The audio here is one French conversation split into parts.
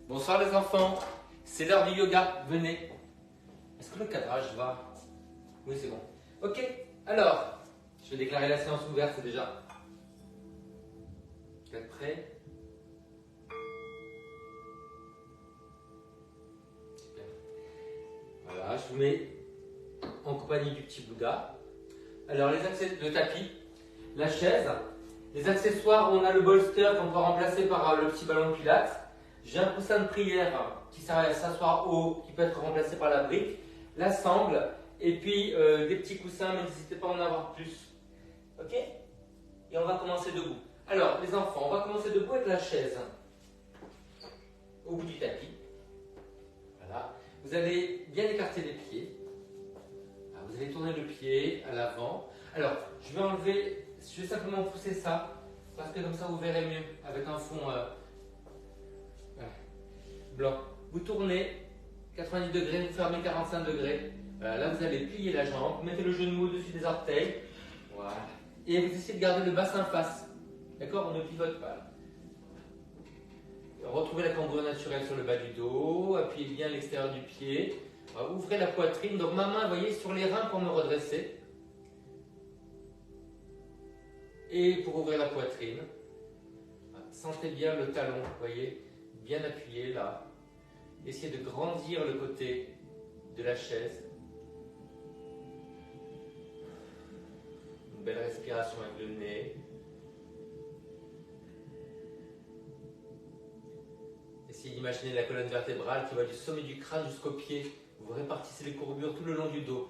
Bonsoir les enfants, c'est l'heure du yoga, venez. Est-ce que le cadrage va? Oui, c'est bon. Ok, alors, je vais déclarer la séance ouverte déjà. Vous êtes prêts? Super. Voilà, je vous mets en compagnie du petit Bouddha. Alors, les accessoires, le tapis, la chaise, les accessoires, on a le bolster qu'on peut remplacer par le petit ballon de pilates. J'ai un coussin de prière qui sert à s'asseoir haut, qui peut être remplacé par la brique, la sangle, et puis des petits coussins, mais n'hésitez pas à en avoir plus. Ok? Et on va commencer debout. Alors, les enfants, on va commencer debout avec la chaise. Au bout du tapis. Voilà. Vous allez bien écarter les pieds. Vous allez tourner le pied à l'avant. Alors, je vais simplement pousser ça, parce que comme ça vous verrez mieux, avec un fond blanc. Vous tournez 90 degrés, vous fermez 45 degrés. Voilà, là, vous allez plier la jambe, vous mettez le genou au-dessus des orteils. Voilà. Et vous essayez de garder le bassin face. D'accord? On ne pivote pas. Retrouvez la cambrure naturelle sur le bas du dos. Appuyez bien l'extérieur du pied. Ouvrez la poitrine. Donc, ma main, vous voyez, sur les reins pour me redresser. Et pour ouvrir la poitrine. Sentez bien le talon, vous voyez, bien appuyé là. Essayez de grandir le côté de la chaise. Une belle respiration avec le nez. Essayez d'imaginer la colonne vertébrale qui va du sommet du crâne jusqu'au pied. Vous répartissez les courbures tout le long du dos.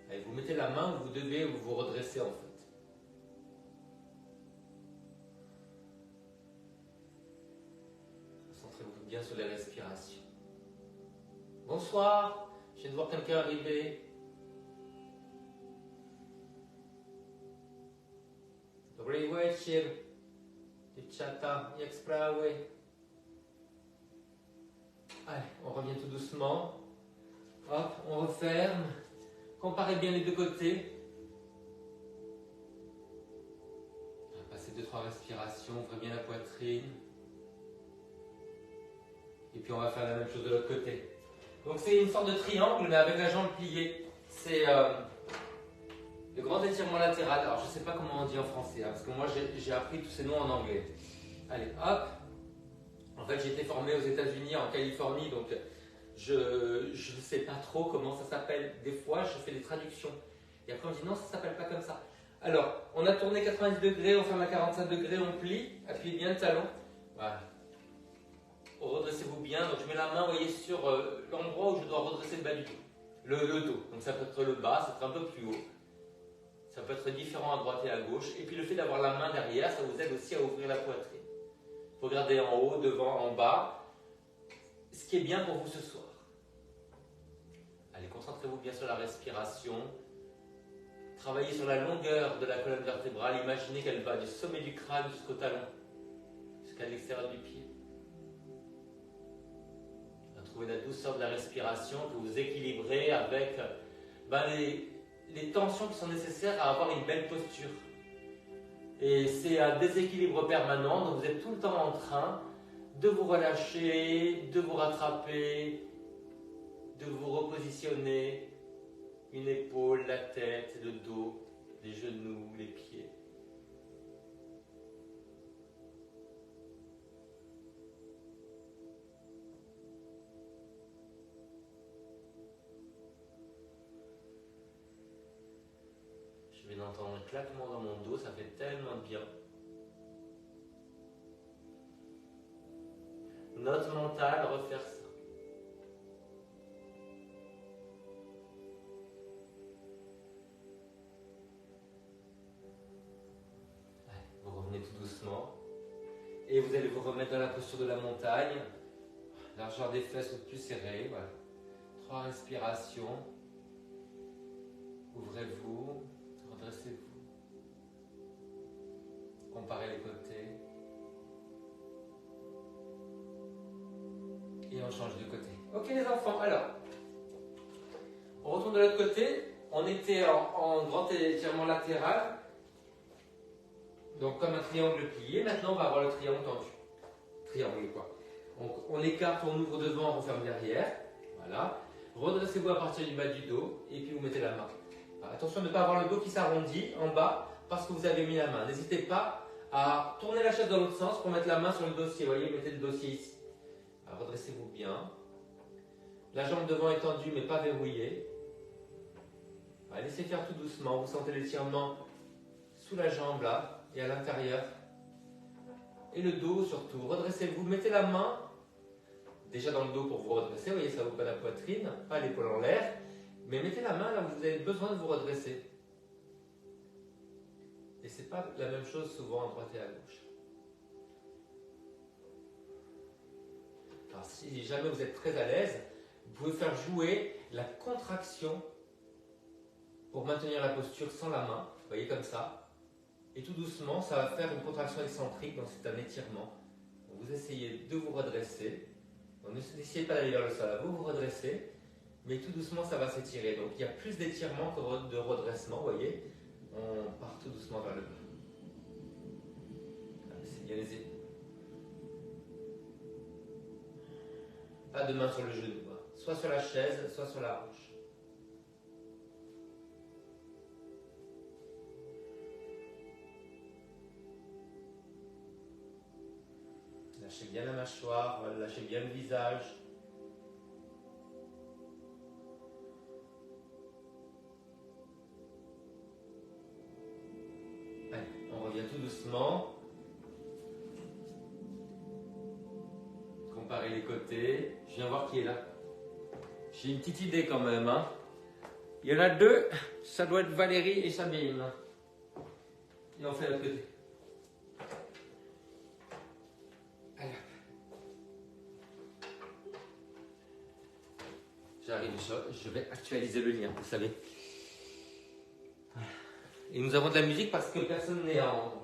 Allez, vous mettez la main où vous devez vous redresser en fait. Concentrez-vous bien sur les respirations. Bonsoir, je viens de voir quelqu'un arriver. Dobry wieczór, dziewczata, jak sprawy? Allez, on revient tout doucement. Hop, on referme. Comparez bien les deux côtés. On va passer 2-3 respirations, ouvrez bien la poitrine. Et puis on va faire la même chose de l'autre côté. Donc c'est une sorte de triangle, mais avec la jambe pliée. C'est le grand étirement latéral. Alors je ne sais pas comment on dit en français, parce que moi j'ai appris tous ces noms en anglais. Allez, hop. En fait j'ai été formé aux États-Unis, en Californie, donc je ne sais pas trop comment ça s'appelle. Des fois je fais des traductions. Et après on dit non, ça ne s'appelle pas comme ça. Alors, on a tourné 90 degrés, on ferme à 45 degrés, on plie. Appuyez bien le talon. Voilà. Redressez-vous bien. Donc je mets la main, vous voyez, sur l'endroit où je dois redresser le bas du dos. Le dos. Donc ça peut être le bas, ça peut être un peu plus haut. Ça peut être différent à droite et à gauche. Et puis le fait d'avoir la main derrière, ça vous aide aussi à ouvrir la poitrine. Regardez en haut, devant, en bas. Ce qui est bien pour vous ce soir. Allez, concentrez-vous bien sur la respiration. Travaillez sur la longueur de la colonne vertébrale. Imaginez qu'elle va du sommet du crâne jusqu'au talon, jusqu'à l'extérieur du pied. Trouvez la douceur de la respiration que vous équilibrez avec les tensions qui sont nécessaires à avoir une belle posture. Et c'est un déséquilibre permanent, donc vous êtes tout le temps en train de vous relâcher, de vous rattraper, de vous repositionner, une épaule, la tête, le dos, les genoux, les pieds. Je viens d'entendre un claquement dans mon dos, ça fait tellement de bien. Note mentale, refaire ça. Vous revenez tout doucement. Et vous allez vous remettre dans la posture de la montagne. Largeur des fesses plus serrée. Voilà. 3 respirations. Ouvrez-vous. Redressez-vous. Comparez les côtés. Et on change de côté. Ok les enfants, alors. On retourne de l'autre côté. On était en grand étirement latéral. Donc comme un triangle plié, maintenant on va avoir le triangle tendu. Triangle quoi. Donc on écarte, on ouvre devant, on referme derrière. Voilà. Redressez-vous à partir du bas du dos et puis vous mettez la main. Attention de ne pas avoir le dos qui s'arrondit en bas parce que vous avez mis la main. N'hésitez pas à tourner la chaise dans l'autre sens pour mettre la main sur le dossier. Vous voyez, mettez le dossier ici. Redressez-vous bien. La jambe devant est tendue mais pas verrouillée. Laissez faire tout doucement. Vous sentez l'étirement sous la jambe là et à l'intérieur. Et le dos surtout. Redressez-vous. Mettez la main déjà dans le dos pour vous redresser. Vous voyez, ça vous pas la poitrine, pas l'épaule en l'air. Mais mettez la main là où vous avez besoin de vous redresser. Et ce n'est pas la même chose souvent à droite et à gauche. Alors, si jamais vous êtes très à l'aise, vous pouvez faire jouer la contraction pour maintenir la posture sans la main. Vous voyez comme ça. Et tout doucement, ça va faire une contraction excentrique, donc c'est un étirement. Donc, vous essayez de vous redresser. Donc, n'essayez pas d'aller vers le sol, vous vous redressez. Mais tout doucement, ça va s'étirer. Donc il y a plus d'étirement que de redressement, vous voyez. On part tout doucement vers le bas. C'est bien les épaules. Pas de main sur le genou. Soit sur la chaise, soit sur la hanche. Lâchez bien la mâchoire, lâchez bien le visage. Allez, on revient tout doucement. Comparer les côtés. Je viens voir qui est là. J'ai une petite idée quand même. Hein. Il y en a deux. Ça doit être Valérie et Sabine. Et on fait l'autre côté. Allez. J'arrive, je vais actualiser le lien, vous savez. Et nous avons de la musique parce que personne n'est en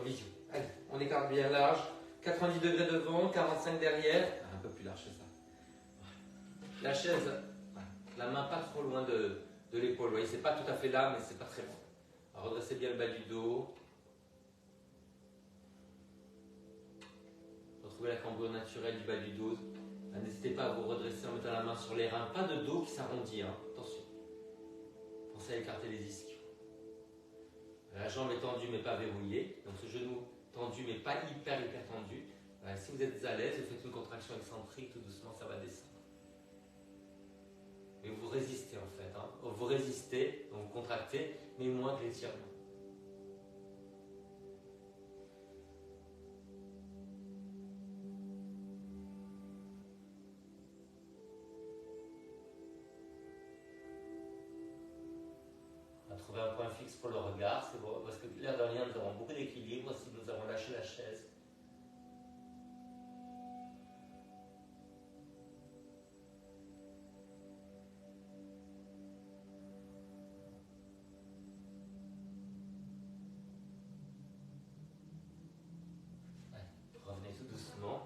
visio. Allez, on écarte bien large. 90 degrés devant, 45 derrière. Un peu plus large que ça. La chaise, la main pas trop loin de l'épaule. Vous voyez, c'est pas tout à fait là, mais c'est pas très loin. Alors, redressez bien le bas du dos. Retrouvez la cambrure naturelle du bas du dos. N'hésitez pas à vous redresser en mettant la main sur les reins. Pas de dos qui s'arrondit, hein. Attention. Pensez à écarter les ischios. La jambe est tendue mais pas verrouillée. Donc ce genou tendu mais pas hyper tendu. Si vous êtes à l'aise, vous faites une contraction excentrique, tout doucement ça va descendre. Mais vous résistez en fait. Hein. Vous résistez, donc vous contractez, mais moins que l'étirement. On va trouver un point fixe pour le regard, c'est bon, parce que l'air de rien, nous avons beaucoup d'équilibre si nous avons lâché la chaise. Revenez tout doucement.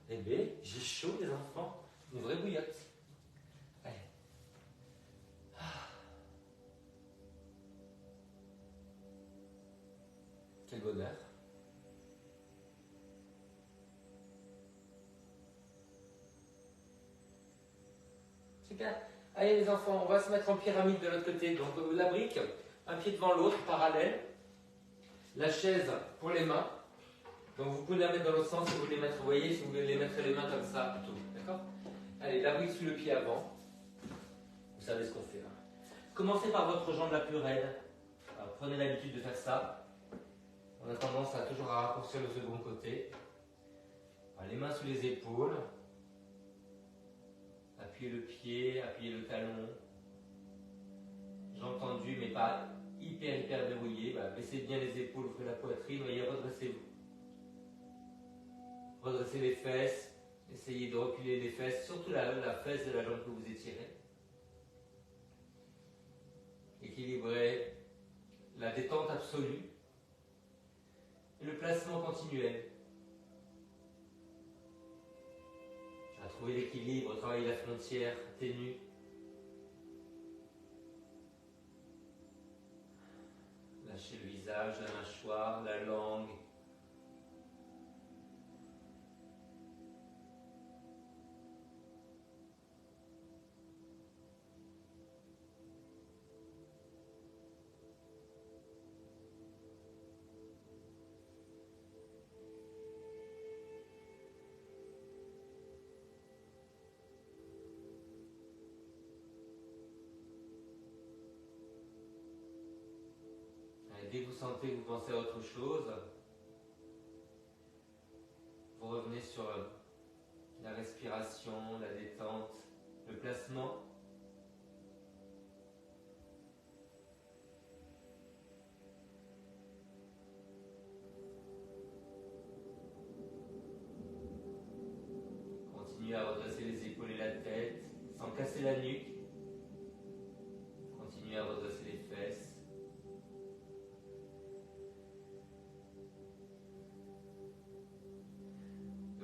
Eh bien, j'ai chaud les enfants, une vraie bouillotte. Allez. Quel bonheur. Super. Allez les enfants, on va se mettre en pyramide de l'autre côté. Donc la brique, un pied devant l'autre, parallèle. La chaise pour les mains. Donc vous pouvez la mettre dans l'autre sens si vous voulez mettre, vous voyez, si vous voulez les mettre les mains comme ça plutôt. D'accord? Allez, la brique sous le pied avant. Vous savez ce qu'on fait là. Commencez par votre jambe la plus raide. Alors, prenez l'habitude de faire ça. On a tendance à toujours à raccourcir le second côté. Alors, les mains sous les épaules. Appuyez le pied, appuyez le talon. Jambes tendues mais pas hyper verrouillées. Baissez bien les épaules, ouvrez la poitrine, voyez, redressez-vous. Redressez les fesses, essayez de reculer les fesses, surtout la fesse de la jambe que vous étirez. Équilibrez la détente absolue et le placement continuel. À trouver l'équilibre, travailler la frontière ténue. Relâchez le visage, la mâchoire, la langue. Dès que vous sentez que vous pensez à autre chose, vous revenez sur la respiration, la détente, le placement. Continuez à redresser les épaules et la tête sans casser la nuque. Continuez à redresser les fesses.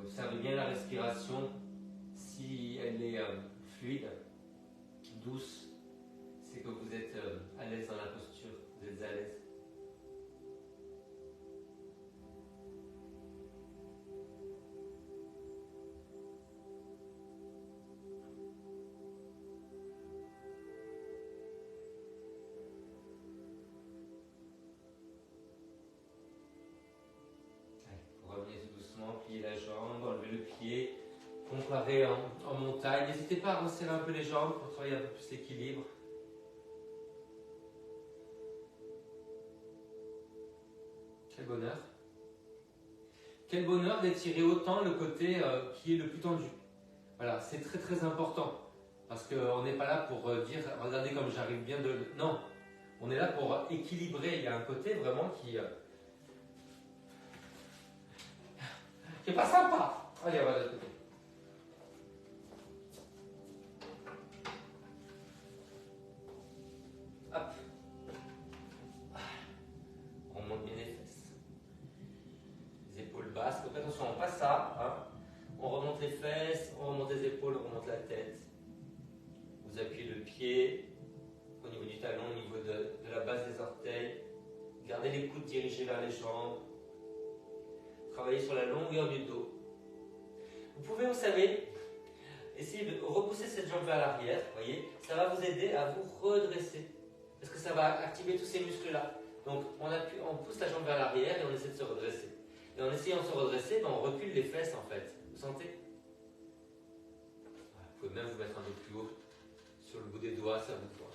Observez bien la respiration, si elle est fluide, douce, c'est que vous êtes à l'aise dans la posture, vous êtes à l'aise. Pliez la jambe, enlevez le pied, comparez en montagne. N'hésitez pas à resserrer un peu les jambes pour travailler un peu plus l'équilibre. Quel bonheur. Quel bonheur d'étirer autant le côté qui est le plus tendu. Voilà, c'est très très important. Parce qu'on n'est pas là pour dire, regardez comme j'arrive bien de... Non, on est là pour équilibrer. Il y a un côté vraiment qui est pas sympa. Allez, on va de l'autre côté. Hop. On monte bien les fesses. Les épaules basses. Donc attention, on passe ça. Hein. On remonte les fesses, on remonte les épaules, on remonte la tête. Vous appuyez le pied au niveau du talon, au niveau de la base des orteils. Gardez les coudes dirigés vers les jambes. Travaillez sur la longueur du dos. Vous pouvez, vous savez, essayer de repousser cette jambe vers l'arrière, voyez, ça va vous aider à vous redresser, parce que ça va activer tous ces muscles-là. Donc on pousse la jambe vers l'arrière et on essaie de se redresser. Et en essayant de se redresser, on recule les fesses en fait. Vous sentez? Vous pouvez même vous mettre un peu plus haut, sur le bout des doigts, ça vous voit.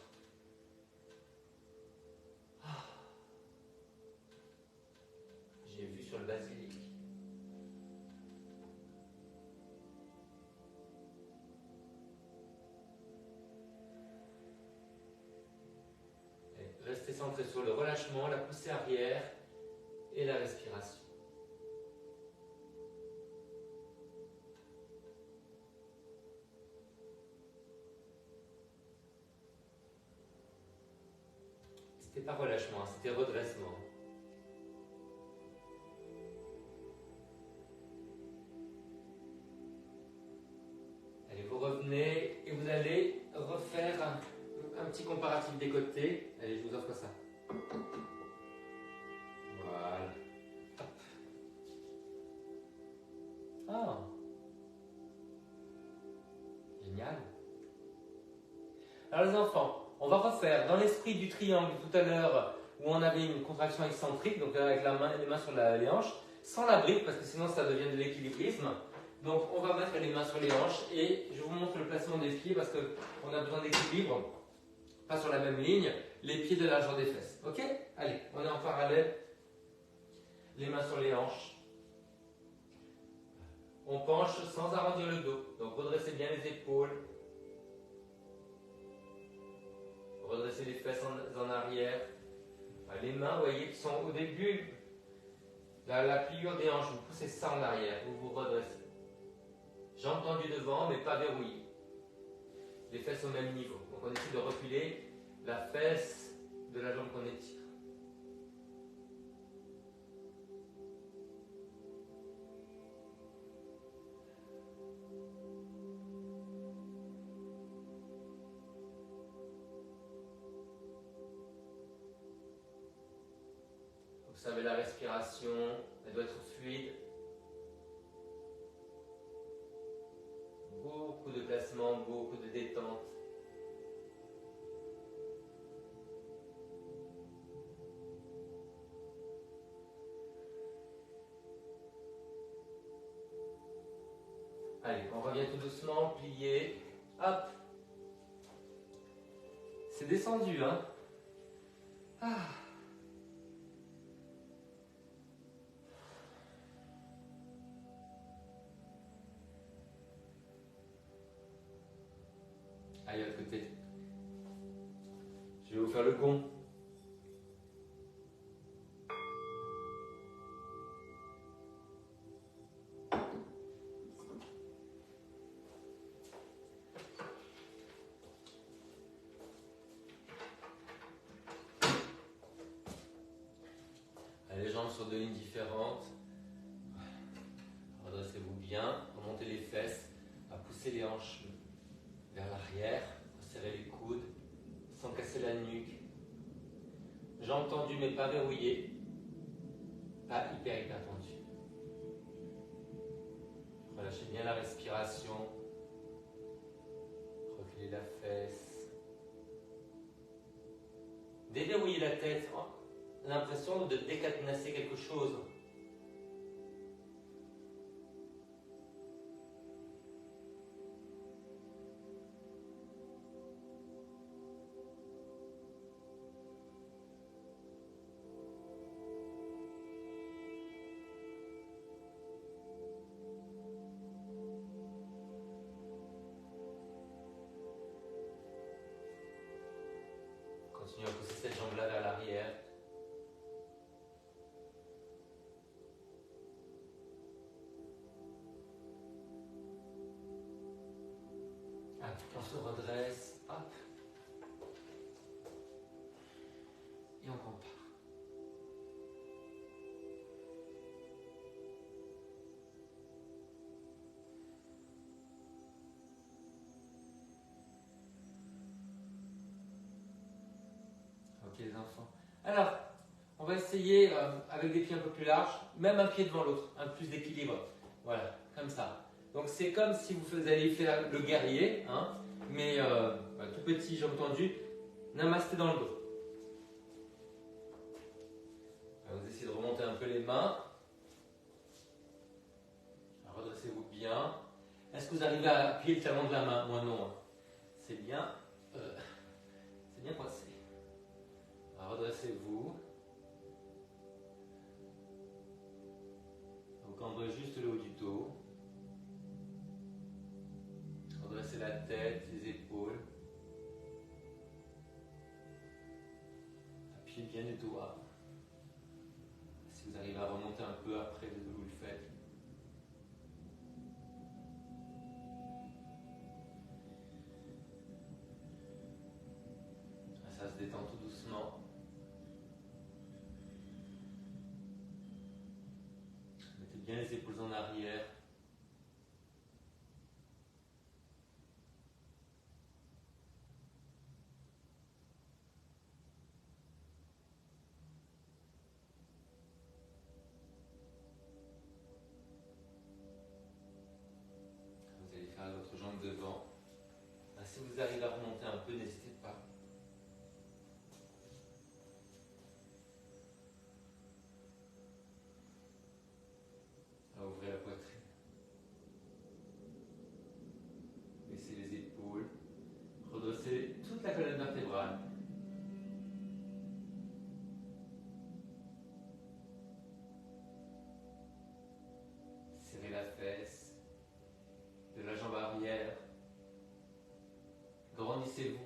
J'ai vu sur le basilic. Restez centré sur le relâchement, la poussée arrière et la respiration. C'était pas relâchement, c'était redressement. Allez, vous revenez et vous allez refaire un petit comparatif des côtés. Allez, je vous offre ça. Voilà. Hop. Ah. Génial. Alors les enfants, on va refaire dans l'esprit du triangle tout à l'heure où on avait une contraction excentrique, donc avec les mains sur les hanches, sans la brique parce que sinon ça devient de l'équilibrisme. Donc on va mettre les mains sur les hanches et je vous montre le placement des pieds parce qu'on a besoin d'équilibre. Pas sur la même ligne, les pieds de la largeur des fesses. Ok? Allez, on est en parallèle. Les mains sur les hanches. On penche sans arrondir le dos. Donc redressez bien les épaules. Redressez les fesses en arrière. Les mains, vous voyez, qui sont au début, la pliure des hanches. Vous poussez ça en arrière. Vous vous redressez. Jambes tendues devant, mais pas verrouillées. Les fesses au même niveau. Donc on essaie de reculer la fesse de la jambe qu'on étire. savez, la respiration, elle doit être fluide. Beaucoup de placements, beaucoup de détente. Allez, on revient tout doucement, plié. Hop. C'est descendu, hein. Ah. Allez, de l'autre côté. Je vais vous faire le gong. Les jambes sur deux lignes différentes. Redressez-vous bien, remontez les fesses, à pousser les hanches vers l'arrière, serrez les coudes, sans casser la nuque. Jambes tendues mais pas verrouillées, pas hyper tendues. Relâchez bien la respiration, reculez la fesse. Déverrouillez la tête. L'impression de décadenasser quelque chose. Continuez à pousser cette jambe-là vers l'arrière. On se redresse, hop, et on repart. Ok les enfants. Alors, on va essayer avec des pieds un peu plus larges, même un pied devant l'autre, un peu plus d'équilibre. Voilà, comme ça. Donc c'est comme si vous alliez faire le guerrier, hein, mais tout petit, jambes tendues, namasté dans le dos. Alors, vous essayez de remonter un peu les mains. Redressez-vous bien. Est-ce que vous arrivez à appuyer le talon de la main? Moi non. C'est bien coincé. Redressez-vous. Vous cambrez juste le haut du dos. Redressez la tête, les épaules. Appuyez bien les doigts. Si vous arrivez à remonter un peu après, vous le faites. Ça se détend tout doucement. Mettez bien les épaules en arrière. Vous allez faire l'autre jambe devant. Si vous arrivez à remonter un peu, n'hésitez pas. À ouvrir la poitrine. Baissez les épaules. Redressez toute la colonne vertébrale. Serrez la fesse de la jambe arrière. Grandissez-vous.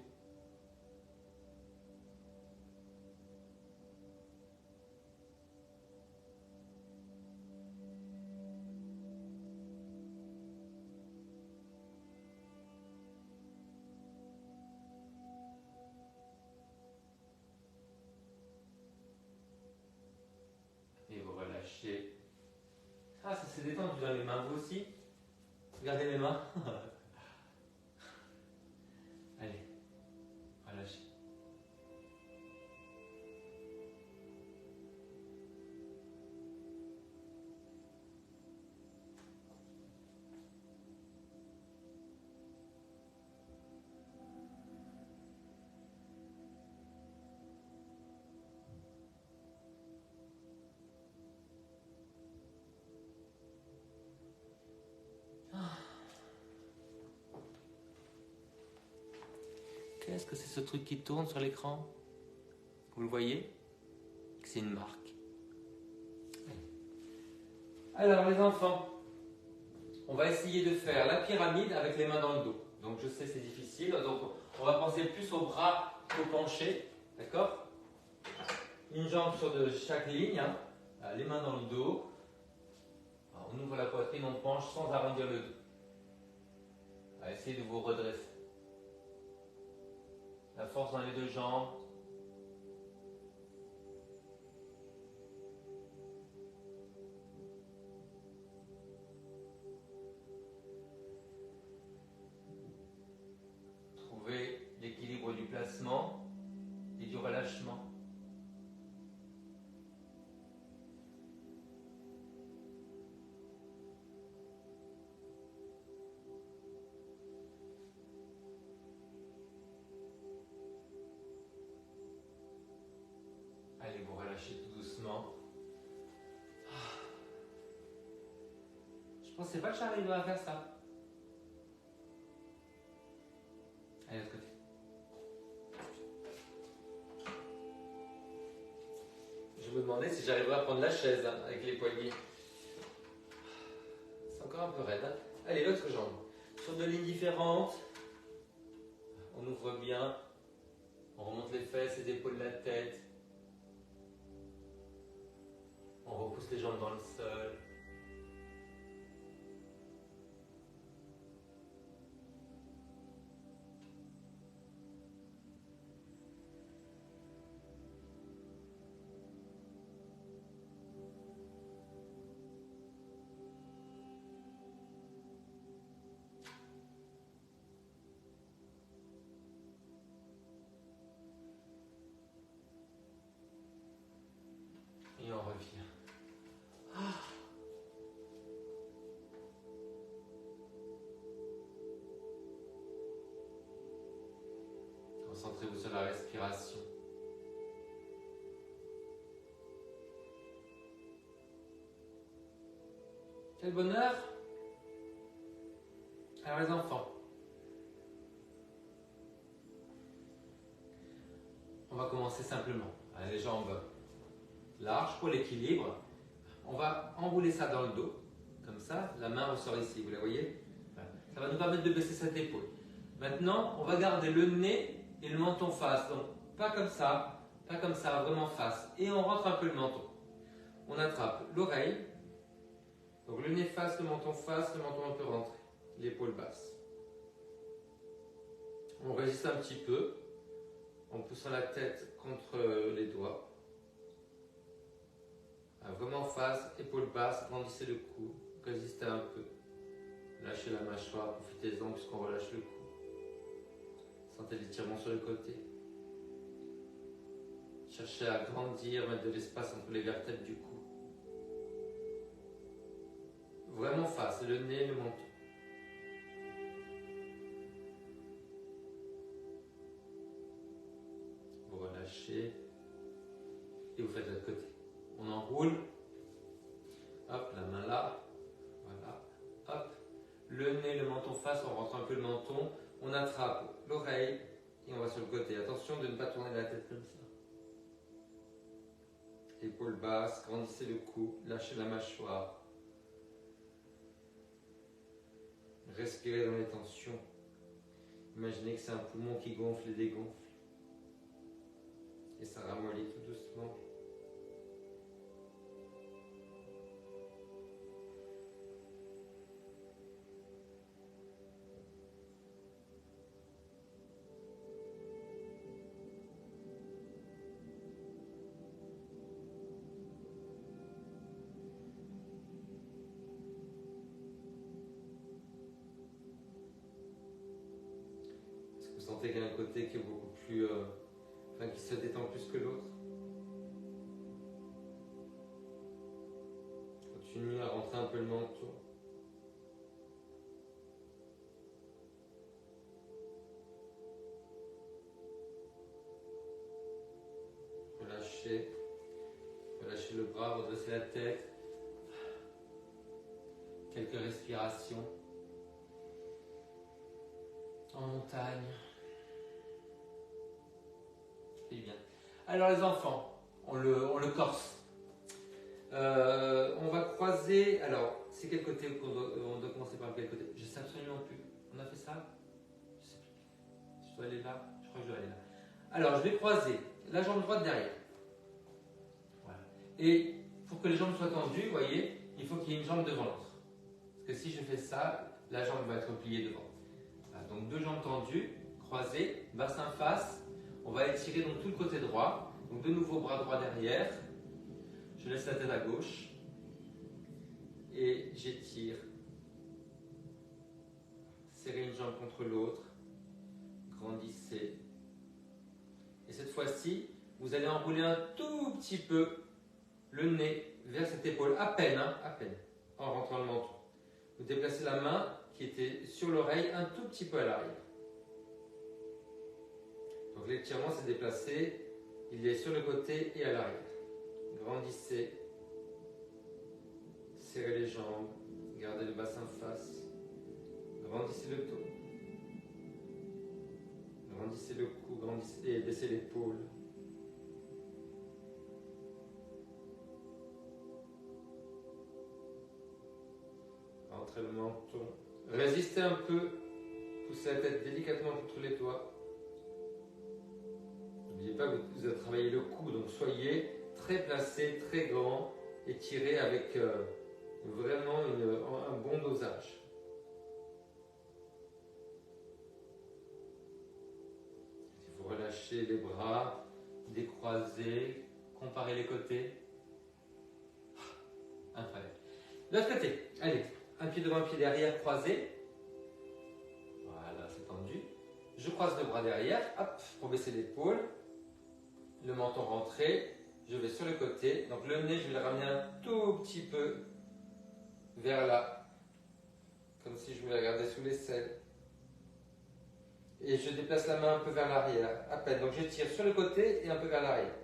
Et vous relâchez. Ah, ça s'est détendu dans les mains, vous aussi? Regardez mes mains. Allez, relâchez. Est-ce que c'est ce truc qui tourne sur l'écran? Vous le voyez? C'est une marque. Alors les enfants, on va essayer de faire la pyramide avec les mains dans le dos. Donc je sais c'est difficile, donc on va penser plus au bras qu'au penché, d'accord? Une jambe sur de chaque ligne, hein. Les mains dans le dos. Alors, on ouvre la poitrine, on penche sans arrondir le dos. Essayez de vous redresser. La force dans les deux jambes. Trouvez l'équilibre du placement et du relâchement. Allez, vous relâchez tout doucement. Je pensais pas que j'arriverais à faire ça. Allez, de l'autre côté. Je me demandais si j'arriverais à prendre la chaise hein, avec les poignets. C'est encore un peu raide. Hein. Allez, l'autre jambe. Sur deux lignes différentes. On ouvre bien. On remonte les fesses, les épaules, la tête. On repousse les jambes dans le sol. Et on revient. Concentrez-vous sur la respiration. Quel bonheur! Alors les enfants, on va commencer simplement. Allez, les jambes larges pour l'équilibre. On va enrouler ça dans le dos, comme ça, la main ressort ici, vous la voyez? Ça va nous permettre de baisser cette épaule. Maintenant, on va garder le nez et le menton face, donc pas comme ça, vraiment face. Et on rentre un peu le menton. On attrape l'oreille, donc le nez face, le menton un peu rentré, l'épaule basse. On résiste un petit peu, en poussant la tête contre les doigts. Vraiment face, épaule basse, grandissez le cou, résistez un peu. Lâchez la mâchoire, profitez-en puisqu'on relâche le cou. Sentez l'étirement sur le côté. Cherchez à grandir, mettre de l'espace entre les vertèbres du cou. Vraiment face, le nez, le menton. Vous relâchez et vous faites de l'autre côté. On enroule. Hop, la main là. Voilà. Hop. Le nez, le menton face, on rentre un peu le menton. On attrape l'oreille et on va sur le côté. Attention de ne pas tourner la tête comme ça. Épaule basse, grandissez le cou, lâchez la mâchoire. Respirez dans les tensions. Imaginez que c'est un poumon qui gonfle et dégonfle. Et ça ramollit tout doucement. Vous sentez qu'il y a un côté qui est beaucoup plus... qui se détend plus que l'autre. Continuez à rentrer un peu le menton. Relâchez. Relâchez le bras, redressez la tête. Quelques respirations. En montagne. fait du bien. Alors les enfants, on le corse. On va croiser. Alors, c'est quel côté on doit commencer par quel côté? Je sais absolument plus. On a fait ça? Je sais plus. Je dois aller là. Je crois que je dois aller là. Alors, je vais croiser la jambe droite derrière. Voilà. Et pour que les jambes soient tendues, vous voyez, il faut qu'il y ait une jambe devant l'autre. Parce que si je fais ça, la jambe va être pliée devant. Voilà. Donc, deux jambes tendues, croisées, bassin face. On va étirer donc tout le côté droit. Donc, de nouveau, bras droit derrière. Je laisse la tête à gauche. Et j'étire. Serrez une jambe contre l'autre. Grandissez. Et cette fois-ci, vous allez enrouler un tout petit peu le nez vers cette épaule, à peine, en rentrant le menton. Vous déplacez la main qui était sur l'oreille un tout petit peu à l'arrière. Donc l'étirement s'est déplacé, il est sur le côté et à l'arrière. Grandissez, serrez les jambes, gardez le bassin face, grandissez le dos. Grandissez le cou, grandissez et baissez l'épaule. Entrez le menton. Résistez un peu. Poussez la tête délicatement contre les doigts. N'oubliez pas que vous avez travaillé le cou, donc soyez très placé, très grand, et tirez avec vraiment un bon dosage. Vous relâchez les bras, décroisez, comparez les côtés. Incroyable. L'autre côté, allez, un pied devant, un pied derrière, croisé. Voilà, c'est tendu. Je croise le bras derrière, hop, pour baisser l'épaule. Le menton rentré, je vais sur le côté. Donc le nez, je vais le ramener un tout petit peu vers là, comme si je voulais regarder sous l'aisselle. Et je déplace la main un peu vers l'arrière, à peine. Donc je tire sur le côté et un peu vers l'arrière.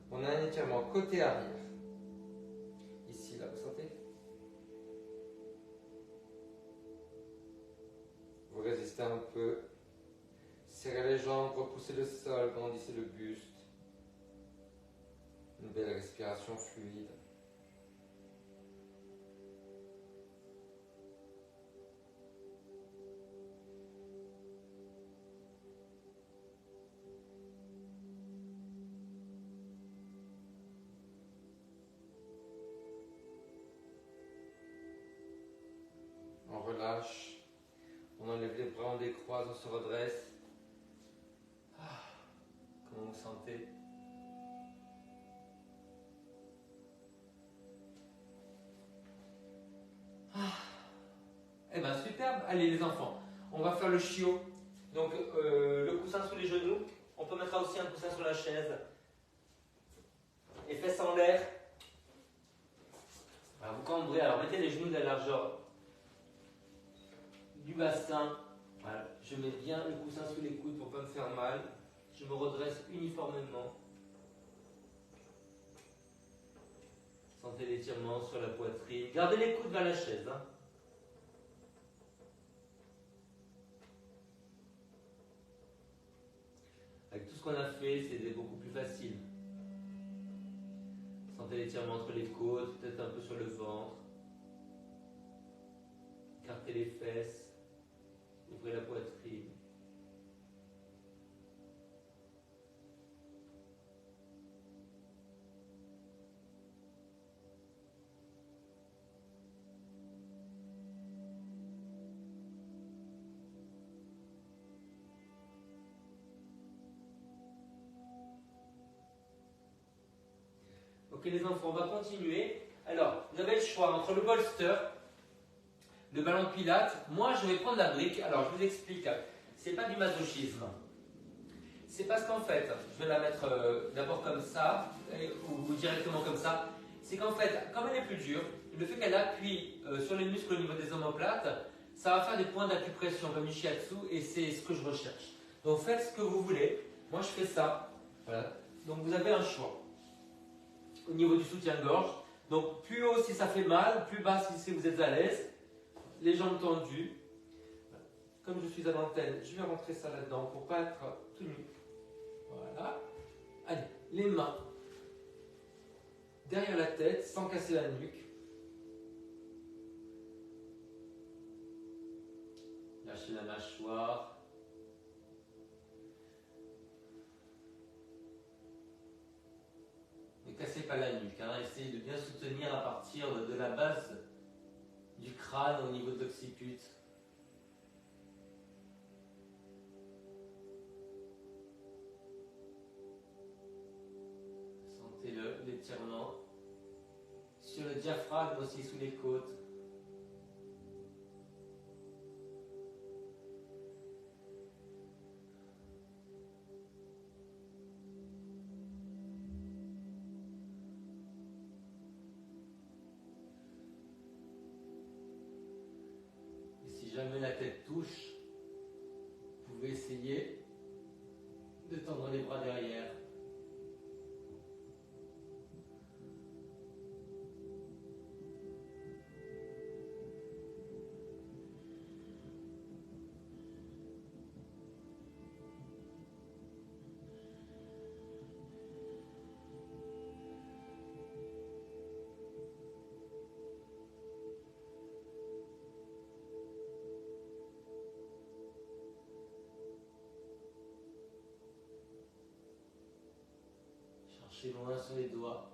On a un étirement côté-arrière. Ici, là, vous sentez? Vous résistez un peu. Serrez les jambes, repoussez le sol, grandissez le buste. Une belle respiration fluide. On relâche. On enlève les bras, on décroise, on se redresse. Comment vous sentez? Eh bien superbe. Allez les enfants, on va faire le chiot. Donc le coussin sous les genoux. On peut mettre aussi un coussin sur la chaise. Et fesses en l'air. Alors, vous cambrez. Alors mettez les genoux de la largeur du bassin. Voilà. Je mets bien le coussin sous les coudes pour ne pas me faire mal. Je me redresse uniformément. Sentez l'étirement sur la poitrine. Gardez les coudes vers la chaise. Avec tout ce qu'on a fait, c'est beaucoup plus facile. Sentez l'étirement entre les côtes, peut-être un peu sur le ventre. Écartez les fesses. Ouvrez la poitrine. Ok les enfants, on va continuer. Alors, vous avez le choix entre le bolster, le ballon de pilates. Moi, je vais prendre la brique. Alors, je vous explique. C'est pas du masochisme. C'est parce qu'en fait, je vais la mettre d'abord comme ça, ou directement comme ça. C'est qu'en fait, comme elle est plus dure, le fait qu'elle appuie sur les muscles au niveau des omoplates, ça va faire des points d'acupression comme du shiatsu, et c'est ce que je recherche. Donc, faites ce que vous voulez. Moi, je fais ça. Voilà. Donc, vous avez un choix. Au niveau du soutien-gorge. Donc plus haut si ça fait mal, plus bas si vous êtes à l'aise. Les jambes tendues. Comme je suis à l'antenne, je vais rentrer ça là-dedans pour ne pas être tout nu. Voilà. les mains derrière la tête sans casser la nuque. Lâchez la mâchoire. Ne cassez pas la nuque, hein. Essayez de bien soutenir à partir de la base du crâne au niveau de l'occiput. Sentez l'étirement sur le diaphragme aussi sous les côtes. Si jamais la tête touche, vous pouvez essayer de tendre les bras derrière. Cherchez loin sur les doigts.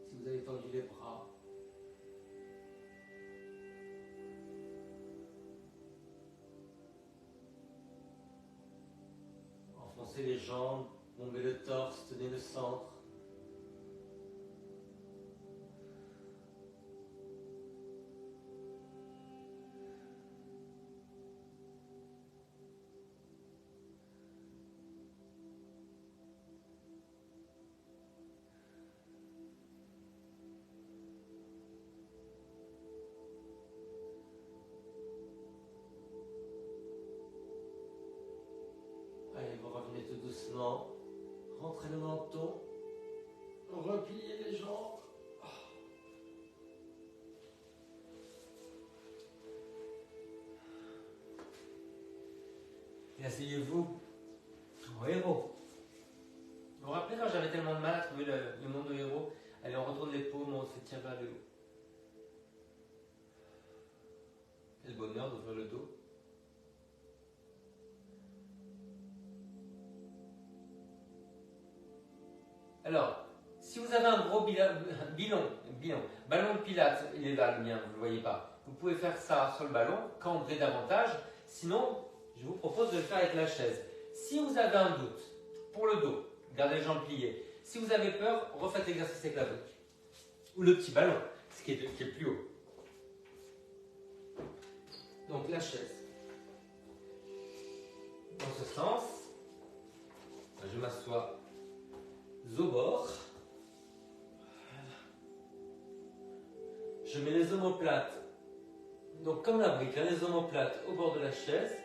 Si vous avez tendu les bras. Enfoncez les jambes, bombez le torse, tenez le centre. Allez, vous revenez tout doucement. Rentrez le menton. Repliez les jambes. Et asseyez-vous en héros. Vous vous rappelez quand j'avais tellement de mal à trouver le monde de héros? Allez, on retourne les paumes, on s'étire vers le haut. Quel bonheur d'ouvrir le dos. Alors, si vous avez un gros ballon de pilates, il est là le mien, vous ne le voyez pas. Vous pouvez faire ça sur le ballon, cambrer davantage. Sinon, je vous propose de le faire avec la chaise. Si vous avez un doute pour le dos, gardez les jambes pliées. Si vous avez peur, refaites l'exercice avec la brique. Ou le petit ballon, ce qui est plus haut. Donc la chaise. Dans ce sens, je m'assois au bord. Je mets les omoplates, donc comme la brique, hein, les omoplates au bord de la chaise.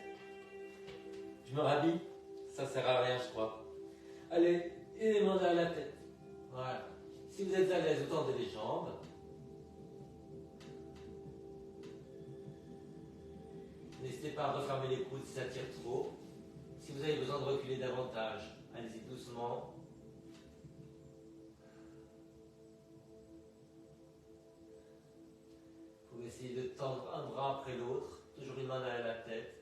Je me rhabille, ça sert à rien je crois. Allez, et les mains derrière la tête. Voilà. Si vous êtes à l'aise, vous tendez les jambes. N'hésitez pas à refermer les coudes si ça tire trop. Si vous avez besoin de reculer davantage, allez-y doucement. Vous essayez de tendre un bras après l'autre, toujours une main derrière la tête.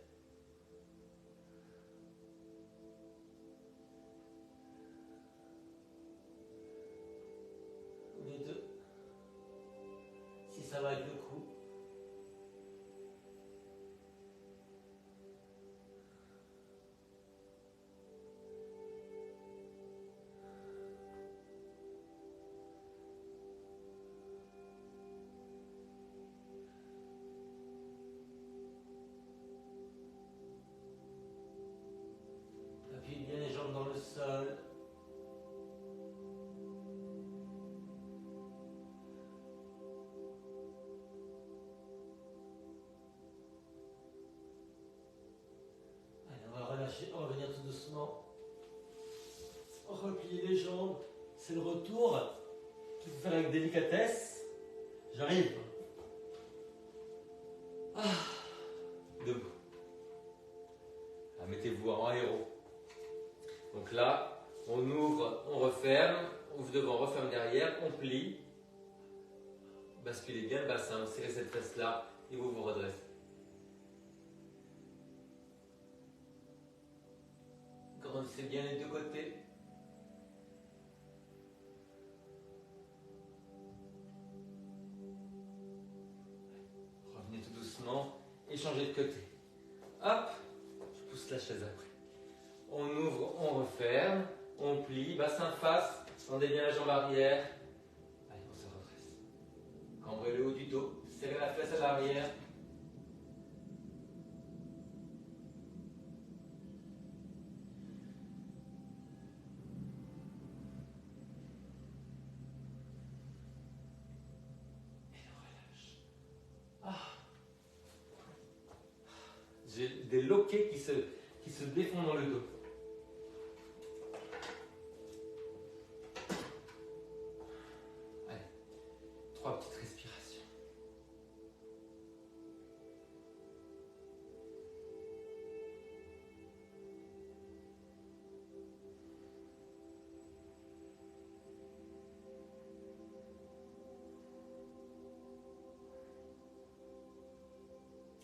Ou les deux. Si ça va avec le cou. Appuyez bien les jambes dans le sol. Allez, on va relâcher, on va revenir tout doucement. Replier les jambes, c'est le retour qu'il faut faire avec délicatesse. J'arrive. Debout. Mettez-vous en héros. Donc là, on ouvre derrière, on plie. Basculez bien le bassin, vous serrez cette fesse-là et vous vous redressez. Grandissez bien les deux côtés. Revenez tout doucement et changez de côté. Hop, je pousse la chaise après. On ouvre, on referme, on plie, bassin face, tendez bien la jambe arrière. Allez, on se redresse. Cambrez le haut du dos, serrez la fesse à l'arrière. J'ai des loquets qui se défont dans le dos. Allez, 3 petites respirations.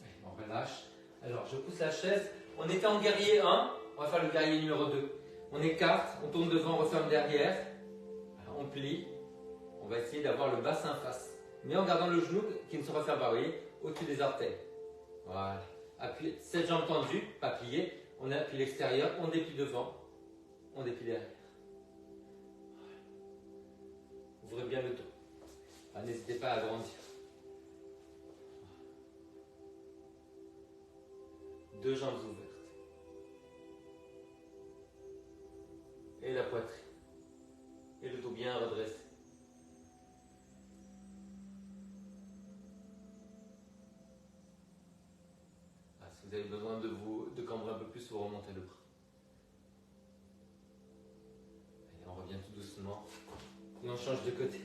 Allez, on relâche. Alors, je pousse la chaise. On était en guerrier 1. On va faire le guerrier numéro 2. On écarte, on tourne devant, on referme derrière. Alors, on plie. On va essayer d'avoir le bassin face. Mais en gardant le genou qui ne se referme pas, vous voyez, au-dessus des orteils. Voilà. Appuyez, cette jambe tendue, pas pliée. On appuie l'extérieur, on déplie devant, on déplie derrière. Ouvrez bien le dos. Ah, n'hésitez pas à agrandir. Deux jambes ouvertes. Et la poitrine. Et le dos bien redressé. Ah, si vous avez besoin de cambrer un peu plus, vous remontez le bras. Allez, on revient tout doucement. Et on change de côté.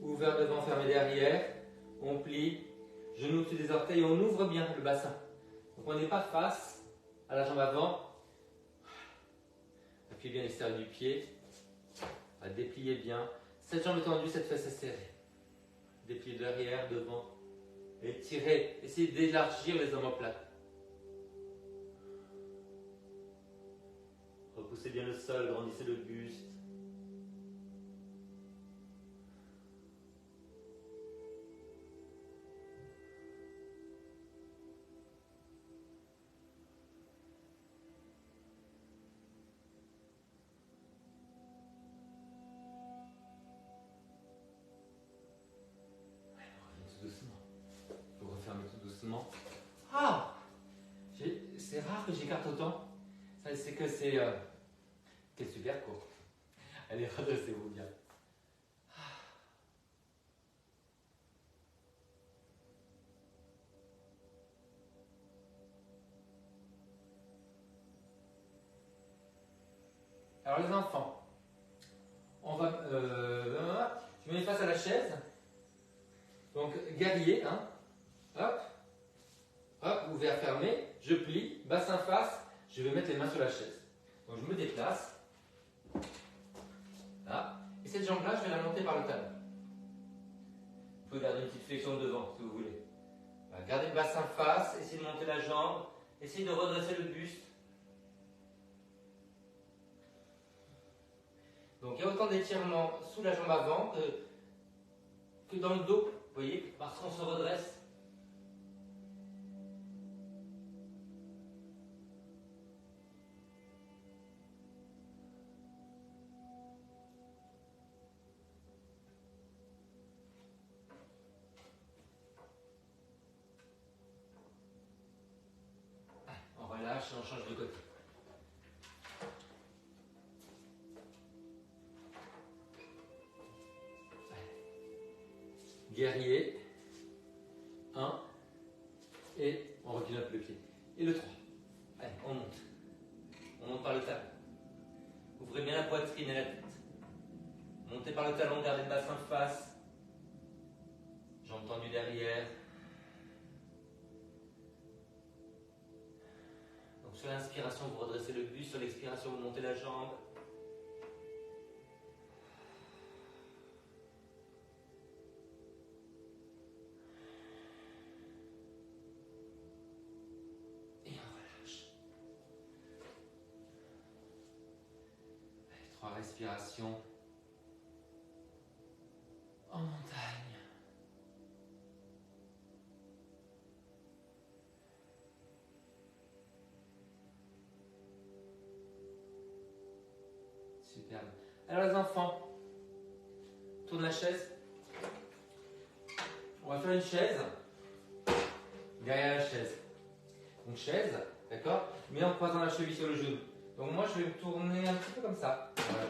Ouvert devant, fermé derrière. On plie. Genoux au-dessus des orteils. On ouvre bien le bassin. Donc on n'est pas face à la jambe avant. Appuyez bien l'extérieur du pied. Dépliez bien. Cette jambe est tendue, cette fesse est serrée. Dépliez derrière, devant. Et tirez. Essayez d'élargir les omoplates. Repoussez bien le sol, grandissez le buste. Ah, c'est rare que j'écarte autant. C'est que c'est super court. Allez, redressez-vous bien. Alors les enfants, on va, je me mets face à la chaise. Donc guerrier, hein. Hop. Hop, ouvert, fermé, je plie, bassin face, je vais mettre les mains sur la chaise. Donc je me déplace, là, et cette jambe-là, je vais la monter par le talon. Vous pouvez garder une petite flexion devant, si vous voulez. Voilà, gardez le bassin face, essayez de monter la jambe, essayez de redresser le buste. Donc il y a autant d'étirements sous la jambe avant que dans le dos, vous voyez, parce qu'on se redresse. Et on change de côté. Guerrier. 1. Et on recule un peu le pied. Et le 3. Allez, on monte. On monte par le talon. Ouvrez bien la poitrine et la tête. Montez par le talon, gardez le bassin face. Jambes tendues derrière. Sur l'inspiration, vous redressez le buste. Sur l'expiration, vous montez la jambe. respiration en montagne. Superbe. Alors les enfants, tourne la chaise. On va faire une chaise derrière la chaise. Donc chaise, d'accord, mais en croisant la cheville sur le genou. Donc moi je vais me tourner un petit peu comme ça. Voilà.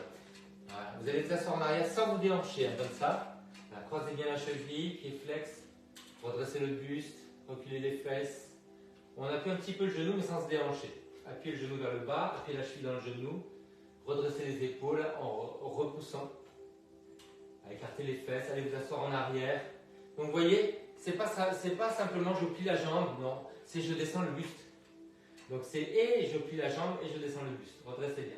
Voilà. Vous allez vous asseoir en arrière sans vous déhancher, hein, comme ça. Voilà. Croisez bien la cheville, pied flex, redressez le buste, reculez les fesses. On appuie un petit peu le genou mais sans se déhancher. Appuyez le genou vers le bas, appuyez la cheville dans le genou, redressez les épaules en repoussant. Écartez les fesses, allez vous asseoir en arrière. Donc vous voyez, c'est pas simplement je plie la jambe, non, c'est je descends le buste. Donc c'est et je plie la jambe et je descends le buste. Redressez bien.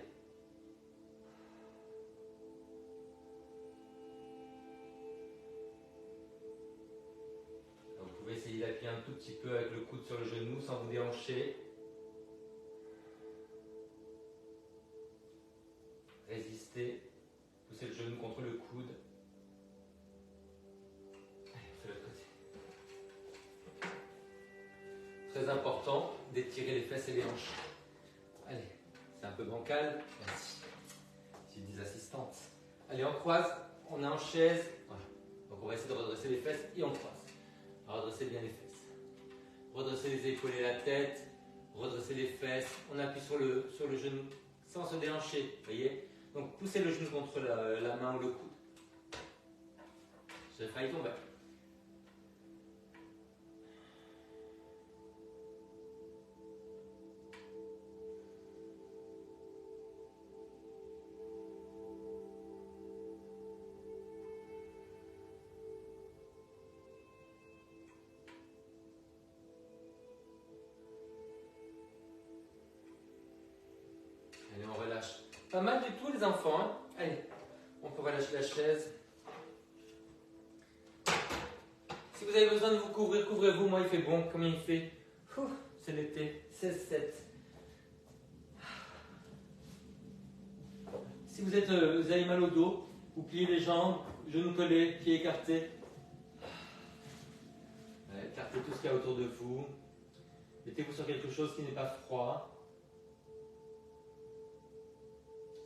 Donc, vous pouvez essayer d'appuyer un tout petit peu avec le coude sur le genou sans vous déhancher. Résistez. Poussez le genou contre le coude. Allez, on fait l'autre côté. Très important d'étirer les fesses et les hanches. Allez, c'est un peu bancal. Merci. J'ai des assistantes. Allez, on croise, on est en chaise. Voilà. Donc on va essayer de redresser les fesses et on croise. Redressez bien les fesses. Redressez les épaules et la tête. Redressez les fesses. On appuie sur le genou sans se déhancher. Voyez. Donc poussez le genou contre la main ou le coude. J'ai failli tomber. Allez, on relâche. Pas mal du tout les enfants. Hein. Allez, on peut relâcher la chaise. Si vous avez besoin de vous couvrir, couvrez-vous. Moi, il fait bon. Combien il fait? C'est l'été. 16-7. Si vous avez mal au dos, vous pliez les jambes, genoux collés, pieds écartés. Écartez tout ce qu'il y a autour de vous. Mettez-vous sur quelque chose qui n'est pas froid.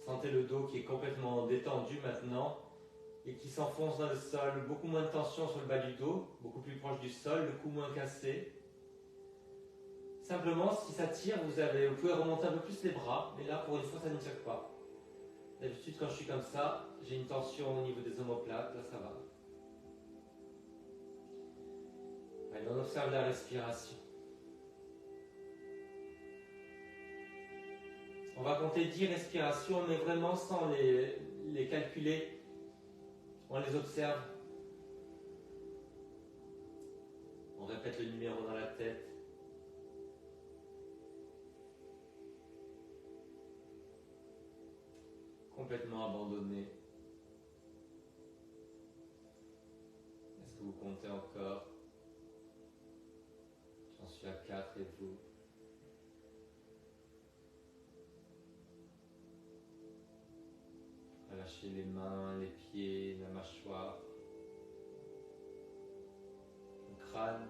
Sentez le dos qui est complètement détendu maintenant et qui s'enfonce dans le sol. Beaucoup moins de tension sur le bas du dos, beaucoup plus proche du sol, le cou moins cassé. Simplement, si ça tire, vous pouvez remonter un peu plus les bras, mais là, pour une fois, ça ne tire pas. D'habitude, quand je suis comme ça, j'ai une tension au niveau des omoplates, là, ça va. Allez, on observe la respiration. On va compter 10 respirations, mais vraiment sans les calculer. On les observe. On répète le numéro dans la tête. Complètement abandonné. Est-ce que vous comptez encore? J'en suis à 4 et vous? Relâchez les mains, les pieds, la mâchoire, le crâne.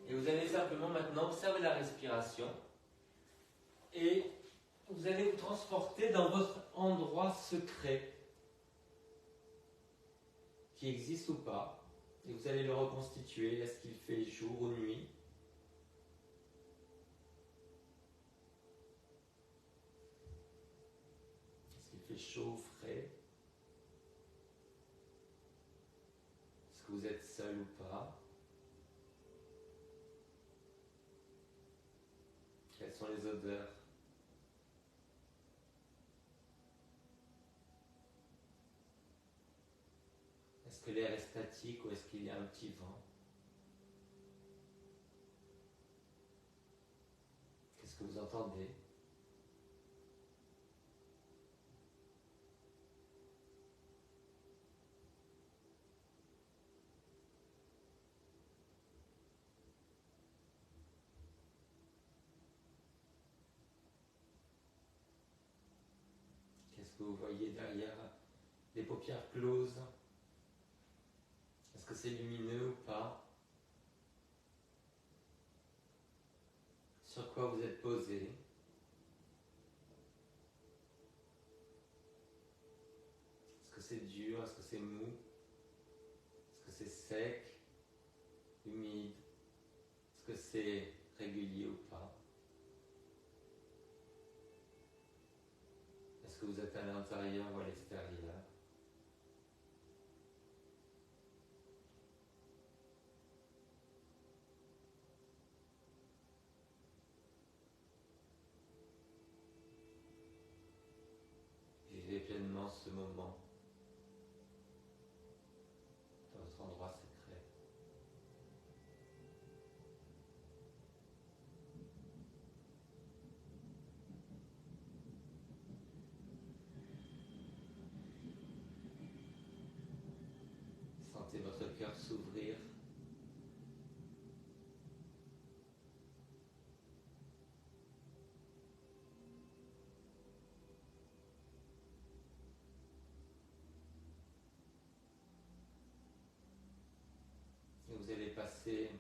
Et vous allez simplement maintenant observer la respiration et vous allez vous transporter dans votre endroit secret qui existe ou pas et vous allez le reconstituer. Est-ce qu'il fait jour ou nuit? Est-ce qu'il fait chaud ou frais? Est-ce que vous êtes seul ou pas? Quelles sont les odeurs? Est-ce que l'air est statique ou est-ce qu'il y a un petit vent? Qu'est-ce que vous entendez? Qu'est-ce que vous voyez derrière les paupières closes? Est-ce que c'est lumineux ou pas? Sur quoi vous êtes posé? Est-ce que c'est dur? Est-ce que c'est mou? Est-ce que c'est sec? Humide? Est-ce que c'est régulier ou pas? Est-ce que vous êtes à l'intérieur ou à l'extérieur? Vivez pleinement ce moment dans votre endroit secret. Sentez votre cœur s'ouvrir. Et vous allez passer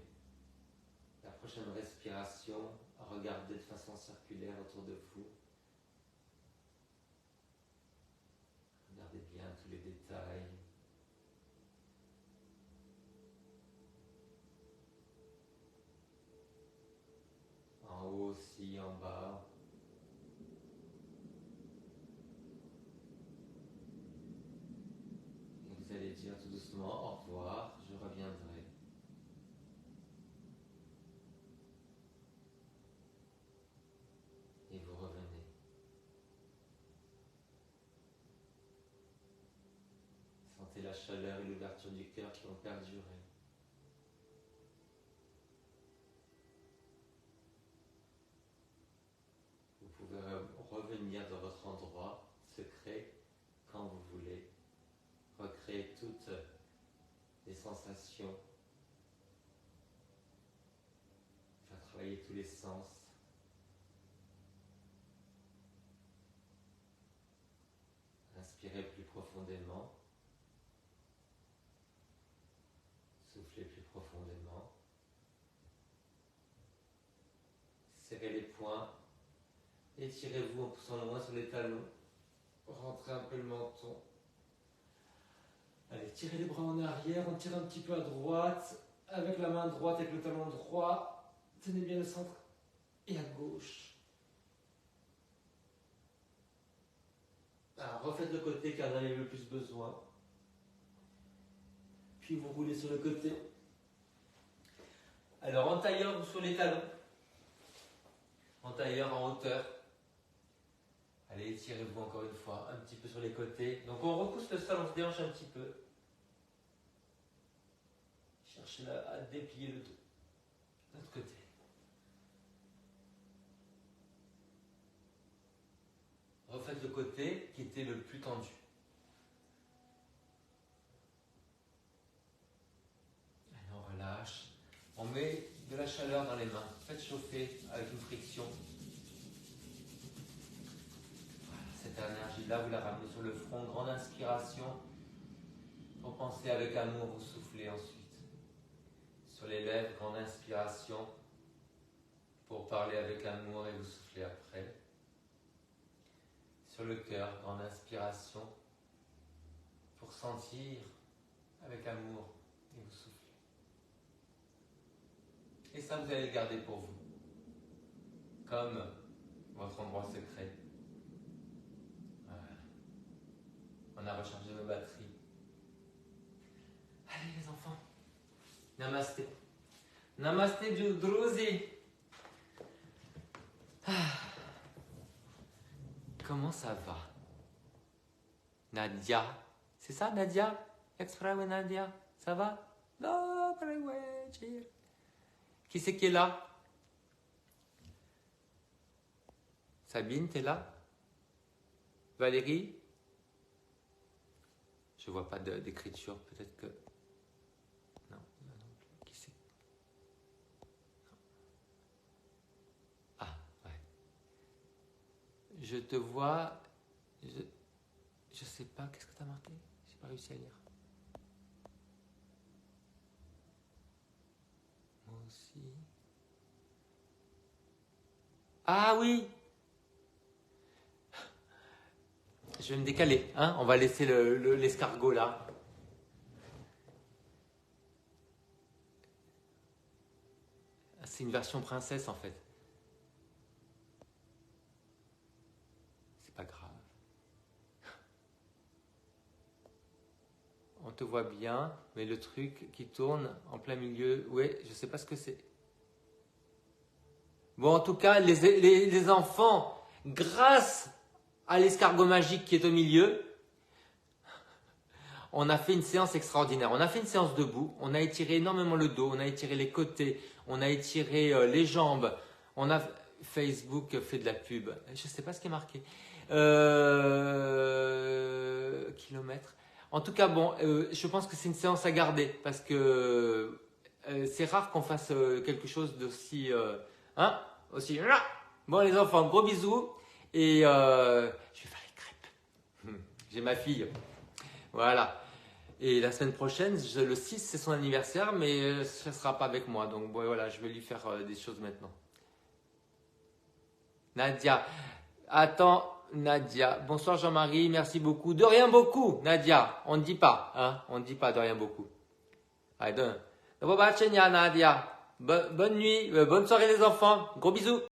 la prochaine respiration à regarder de façon circulaire autour de vous. Regardez bien tous les détails. En haut aussi, en bas. Et vous allez dire tout doucement au revoir, je reviendrai. Et vous revenez. Sentez la chaleur et l'ouverture du cœur qui vont perdurer. Vous pouvez revenir dans votre endroit secret quand vous voulez. Recréer toutes les sensations. Faire travailler tous les sens. Inspirez plus profondément. Soufflez plus profondément. Serrez les poings. Étirez-vous en poussant loin sur les talons. Rentrez un peu le menton. Allez, tirez les bras en arrière. On tire un petit peu à droite. Avec la main droite, avec le talon droit. Tenez bien le centre. Et à gauche. Alors, refaites le côté car vous en avez le plus besoin. Puis vous roulez sur le côté. Alors, en tailleur ou sur les talons. En tailleur, en hauteur. Allez, étirez-vous encore une fois, un petit peu sur les côtés. Donc on repousse le sol, on se déhanche un petit peu. Cherchez à déplier le dos. De l'autre côté. Refaites le côté qui était le plus tendu. Allez, on relâche. On met de la chaleur dans les mains. Faites chauffer avec une friction. Cette énergie-là, vous la ramenez sur le front. Grande inspiration. Pour penser avec amour, vous soufflez ensuite. Sur les lèvres, grande inspiration. Pour parler avec amour et vous soufflez après. Sur le cœur, grande inspiration. Pour sentir avec amour et vous soufflez. Et ça, vous allez le garder pour vous. Comme votre endroit secret. Voilà. On a rechargé nos batteries. Allez les enfants. Namasté. Namasté Druzi. Comment ça va? Nadia. C'est ça Nadia? Extra Nadia, ça va? Non, qui c'est qui est là? Sabine, t'es là? Valérie? Je vois pas d'écriture, peut-être que... Non, non plus. Qui c'est? Ah, ouais. Je te vois... Je sais pas, qu'est-ce que t'as marqué? J'ai pas réussi à lire. Moi aussi. Ah oui! Je vais me décaler, hein? On va laisser l'escargot là. C'est une version princesse en fait. C'est pas grave. On te voit bien, mais le truc qui tourne en plein milieu, ouais, je sais pas ce que c'est. Bon, en tout cas, les enfants, grâce à l'escargot magique qui est au milieu, on a fait une séance extraordinaire. On a fait une séance debout, on a étiré énormément le dos, on a étiré les côtés, on a étiré les jambes, on a... Facebook fait de la pub, je ne sais pas ce qui est marqué. Kilomètres. En tout cas, bon, je pense que c'est une séance à garder parce que c'est rare qu'on fasse quelque chose d'aussi... aussi... Bon, les enfants, gros bisous. Et je vais faire les crêpes. J'ai ma fille. Voilà. Et la semaine prochaine, le 6, c'est son anniversaire, mais ça ne sera pas avec moi. Donc bon, voilà, je vais lui faire des choses maintenant. Nadia. Attends, Nadia. Bonsoir Jean-Marie, merci beaucoup. De rien beaucoup, Nadia. On ne dit pas, hein. On ne dit pas de rien beaucoup. Allez, Nadia. Bonne nuit, bonne soirée les enfants. Gros bisous.